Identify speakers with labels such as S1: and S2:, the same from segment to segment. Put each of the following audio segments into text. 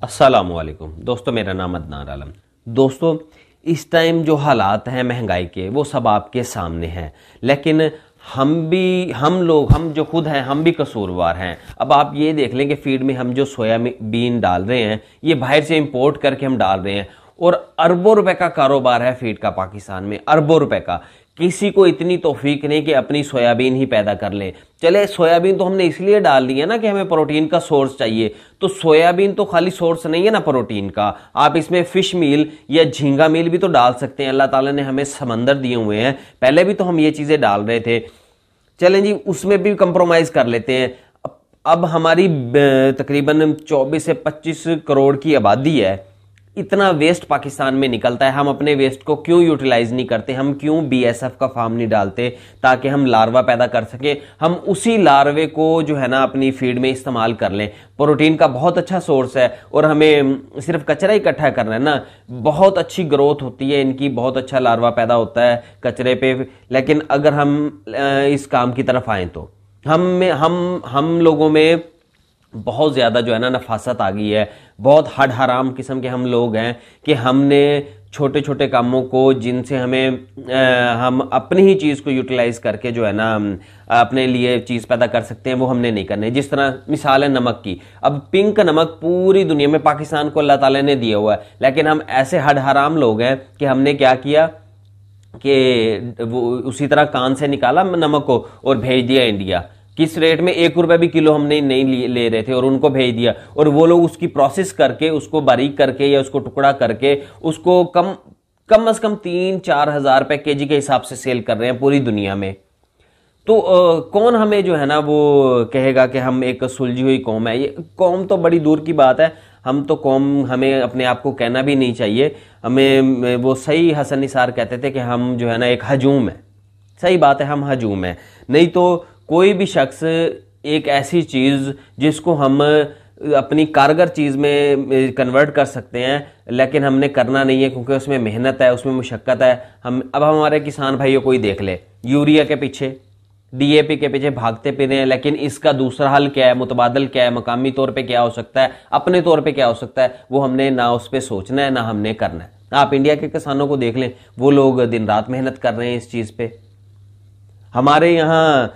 S1: السلام علیکم دوستو، میرا نام عدنان عالم۔ دوستو، اس ٹائم جو حالات ہیں مہنگائی کے وہ سب آپ کے سامنے ہیں، لیکن ہم جو خود ہیں ہم بھی قصوروار ہیں۔ اب آپ یہ دیکھ لیں کہ فیڈ میں ہم جو سویا بین ڈال رہے ہیں یہ باہر سے امپورٹ کر کے ہم ڈال رہے ہیں، اور اربوں روپے کا کاروبار ہے فیڈ کا پاکستان میں، اربوں روپے کا۔ کسی کو اتنی توفیق نہیں کہ اپنی سویابین ہی پیدا کر لیں۔ چلے سویابین تو ہم نے اس لیے ڈال دی ہے نا کہ ہمیں پروٹین کا سورس چاہیے، تو سویابین تو خالی سورس نہیں ہے نا پروٹین کا، آپ اس میں فش میل یا جھینگا میل بھی تو ڈال سکتے ہیں۔ اللہ تعالیٰ نے ہمیں سمندر دیے ہوئے ہیں، پہلے بھی تو ہم یہ چیزیں ڈال رہے تھے، چلیں جی اس میں بھی کمپرومائز کر لیتے ہیں۔ اب ہماری تقریباً 24 سے 25 کروڑ کی آبادی ہے، اتنا ویسٹ پاکستان میں نکلتا ہے، ہم اپنے ویسٹ کو کیوں یوٹیلائز نہیں کرتے؟ ہم کیوں BSF کا فارم نہیں ڈالتے تاکہ ہم لاروا پیدا کر سکیں؟ ہم اسی لاروے کو جو ہے نا اپنی فیڈ میں استعمال کر لیں۔ پروٹین کا بہت اچھا سورس ہے، اور ہمیں صرف کچرا اکٹھا کرنا ہے نا، بہت اچھی گروتھ ہوتی ہے ان کی، بہت اچھا لاروا پیدا ہوتا ہے کچرے پہ۔ لیکن اگر ہم اس کام کی طرف آئیں تو ہم لوگوں میں بہت زیادہ جو ہے نا نفاست آ گئی ہے، بہت ہڈ حرام قسم کے ہم لوگ ہیں کہ ہم نے چھوٹے چھوٹے کاموں کو جن سے ہم اپنی ہی چیز کو یوٹیلائز کر کے جو ہے نا اپنے لیے چیز پیدا کر سکتے ہیں، وہ ہم نے نہیں کرنے۔ جس طرح مثال ہے نمک کی، اب پنک نمک پوری دنیا میں پاکستان کو اللہ تعالیٰ نے دیا ہوا ہے، لیکن ہم ایسے ہڈ حرام لوگ ہیں کہ ہم نے کیا کیا کہ وہ اسی طرح کان سے نکالا نمک کو اور بھیج دیا انڈیا۔ کس ریٹ میں؟ 1 روپے بھی کلو ہم نہیں لے رہے تھے، اور ان کو بھیج دیا، اور وہ لوگ اس کی پروسیس کر کے، اس کو باریک کر کے یا اس کو ٹکڑا کر کے اس کو کم از کم 3-4 ہزار روپے kg کے حساب سے سیل کر رہے ہیں پوری دنیا میں۔ تو کون ہمیں جو ہے نا وہ کہے گا کہ ہم ایک سلجھی ہوئی قوم ہے؟ یہ قوم تو بڑی دور کی بات ہے، ہم تو قوم ہمیں اپنے آپ کو کہنا بھی نہیں چاہیے۔ ہمیں وہ صحیح حسن نثار کہتے تھے کہ ہم جو ہے نا ایک ہجوم ہے۔ صحیح بات ہے، ہم ہجوم ہیں، نہیں تو کوئی بھی شخص ایک ایسی چیز جس کو ہم اپنی کارگر چیز میں کنورٹ کر سکتے ہیں، لیکن ہم نے کرنا نہیں ہے کیونکہ اس میں محنت ہے، اس میں مشقت ہے۔ اب ہمارے کسان بھائیوں کو ہی دیکھ لے، یوریا کے پیچھے، DAP کے پیچھے بھاگتے پھرے ہیں، لیکن اس کا دوسرا حل کیا ہے؟ متبادل کیا ہے؟ مقامی طور پہ کیا ہو سکتا ہے؟ اپنے طور پہ کیا ہو سکتا ہے؟ وہ ہم نے نہ اس پہ سوچنا ہے نہ ہم نے کرنا ہے۔ آپ انڈیا کے کسانوں کو دیکھ لیں، وہ لوگ دن رات محنت کر رہے ہیں اس چیز پہ۔ ہمارے یہاں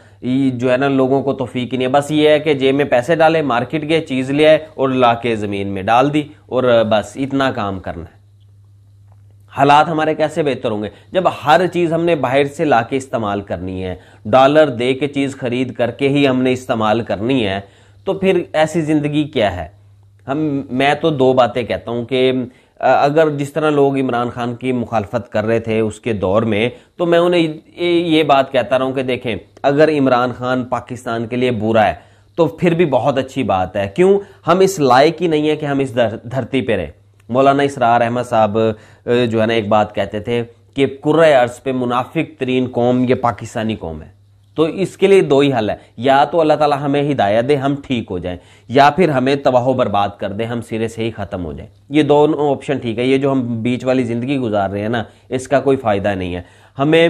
S1: جو ہے نا لوگوں کو توفیق ہی نہیں ہے، بس یہ ہے کہ جیب میں پیسے ڈالے، مارکیٹ گئے، چیز لے آئے اور لا کے زمین میں ڈال دی، اور بس اتنا کام کرنا ہے۔ حالات ہمارے کیسے بہتر ہوں گے جب ہر چیز ہم نے باہر سے لا کے استعمال کرنی ہے، ڈالر دے کے چیز خرید کر کے ہی ہم نے استعمال کرنی ہے؟ تو پھر ایسی زندگی کیا ہے؟ میں تو 2 باتیں کہتا ہوں کہ اگر جس طرح لوگ عمران خان کی مخالفت کر رہے تھے اس کے دور میں، تو میں انہیں یہ بات کہتا رہا ہوں کہ دیکھیں، اگر عمران خان پاکستان کے لیے برا ہے تو پھر بھی بہت اچھی بات ہے۔ کیوں؟ ہم اس لائق ہی نہیں ہے کہ ہم اس دھرتی پہ رہیں۔ مولانا اسرار احمد صاحب جو ہے نا ایک بات کہتے تھے کہ کرۂ ارض پہ منافق ترین قوم یہ پاکستانی قوم ہے۔ تو اس کے لیے 2 ہی حل ہے، یا تو اللہ تعالیٰ ہمیں ہدایت دے، ہم ٹھیک ہو جائیں، یا پھر ہمیں تباہ و برباد کر دے، ہم سرے سے ہی ختم ہو جائیں۔ یہ دونوں آپشن ٹھیک ہے۔ یہ جو ہم بیچ والی زندگی گزار رہے ہیں نا، اس کا کوئی فائدہ نہیں ہے ہمیں۔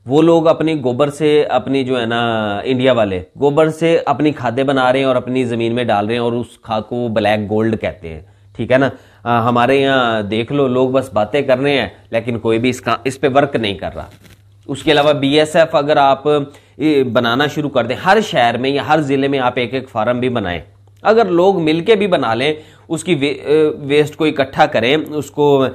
S1: وہ لوگ اپنی گوبر سے، اپنی جو ہے نا انڈیا والے گوبر سے اپنی کھادیں بنا رہے ہیں اور اپنی زمین میں ڈال رہے ہیں، اور اس کھاد کو بلیک گولڈ کہتے ہیں، ٹھیک ہے نا۔ ہمارے یہاں دیکھ لو، لوگ بس باتیں کر رہے ہیں لیکن کوئی بھی اس پہ ورک نہیں کر رہا۔ اس کے علاوہ BSF اگر آپ بنانا شروع کر دیں، ہر شہر میں یا ہر ضلع میں آپ ایک فارم بھی بنائیں، اگر لوگ مل کے بھی بنا لیں، اس کی ویسٹ کو اکٹھا کریں، اس کو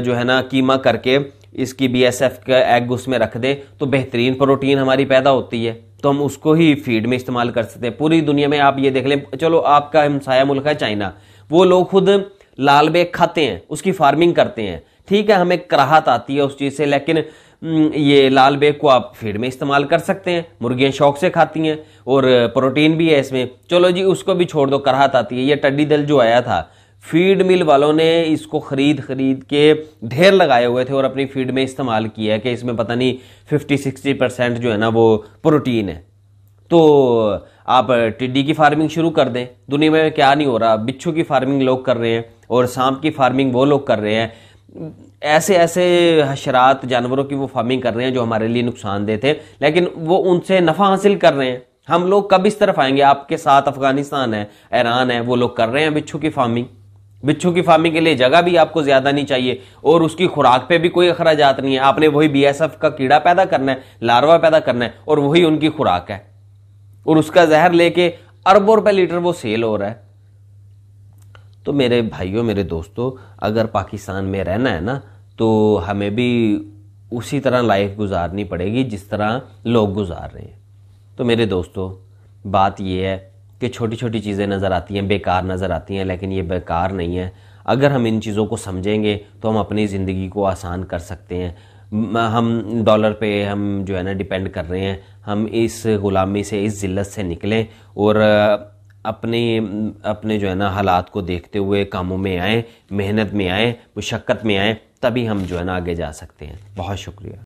S1: جو ہے نا کیما کر کے اس کی BSF کا ایگ اس میں رکھ دیں، تو بہترین پروٹین ہماری پیدا ہوتی ہے، تو ہم اس کو ہی فیڈ میں استعمال کر سکتے ہیں۔ پوری دنیا میں آپ یہ دیکھ لیں، چلو آپ کا ہمسایہ ملک ہے چائنا، وہ لوگ خود لال بیگ کھاتے ہیں، اس کی فارمنگ کرتے ہیں، ٹھیک ہے، ہمیں کراہت آتی ہے اس چیز سے، لیکن یہ لال بیگ کو آپ فیڈ میں استعمال کر سکتے ہیں، مرغیاں شوق سے کھاتی ہیں اور پروٹین بھی ہے اس میں۔ چلو جی اس کو بھی چھوڑ دو، کراہت آتی ہے۔ یہ ٹڈی دل جو آیا تھا، فیڈ مل والوں نے اس کو خرید کے ڈھیر لگائے ہوئے تھے اور اپنی فیڈ میں استعمال کیا ہے کہ اس میں پتہ نہیں 50-60% جو ہے نا وہ پروٹین ہے۔ تو آپ ٹڈی کی فارمنگ شروع کر دیں۔ دنیا میں کیا نہیں ہو رہا، بچھو کی فارمنگ لوگ کر رہے ہیں، اور سانپ کی فارمنگ وہ لوگ کر رہے ہیں۔ ایسے حشرات، جانوروں کی وہ فارمنگ کر رہے ہیں جو ہمارے لیے نقصان دہ تھے، لیکن وہ ان سے نفع حاصل کر رہے ہیں۔ ہم لوگ کب اس طرف آئیں گے؟ آپ کے ساتھ افغانستان ہے، ایران ہے، وہ لوگ کر رہے ہیں بچھو کی فارمنگ. بچھو کی فارمنگ کے لیے جگہ بھی آپ کو زیادہ نہیں چاہیے اور اس کی خوراک پہ بھی کوئی اخراجات نہیں ہے. آپ نے وہی BSF کا کیڑا پیدا کرنا ہے، لاروا پیدا کرنا ہے، اور وہی ان کی خوراک ہے، اور اس کا زہر لے کے اربوں روپے لیٹر وہ سیل ہو رہا ہے. تو میرے بھائیوں، میرے دوستوں، اگر پاکستان میں رہنا ہے نا تو ہمیں بھی اسی طرح لائف گزارنی پڑے گی جس طرح لوگ گزار رہے ہیں. تو میرے دوستوں، بات یہ ہے کہ چھوٹی چھوٹی چیزیں نظر آتی ہیں، بیکار نظر آتی ہیں، لیکن یہ بیکار نہیں ہے. اگر ہم ان چیزوں کو سمجھیں گے تو ہم اپنی زندگی کو آسان کر سکتے ہیں. ہم ڈالر پہ ہم جو ہے نا ڈیپینڈ کر رہے ہیں. ہم اس غلامی سے، اس ذلت سے نکلیں اور اپنے جو ہے نا حالات کو دیکھتے ہوئے کاموں میں آئیں، محنت میں آئیں، مشقت میں آئیں، تبھی ہم جو ہے نا آگے جا سکتے ہیں. بہت شکریہ.